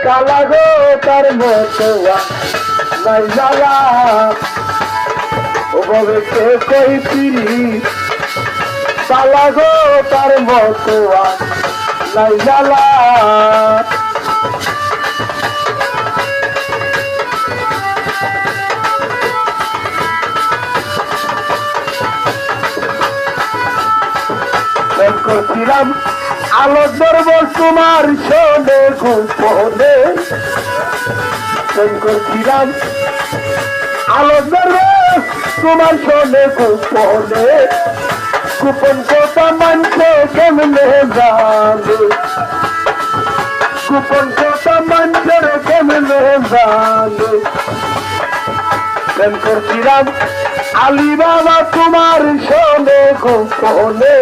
কালা গো তার মতো নাই জ্বালা ও বলে কে কই পিরি কালা গো তার মতো নাই জ্বালা করছিলাম আলোর ধরব তোমার শোনে গোপনে করছিলাম আলোর ধরব তোমার শোনে গোপনে গোপন কথা মানছে কেমনে জানে গোপন কথা মানছে কেমনে জানে করছিলাম আলী বাবা তোমার শোনে গোপনে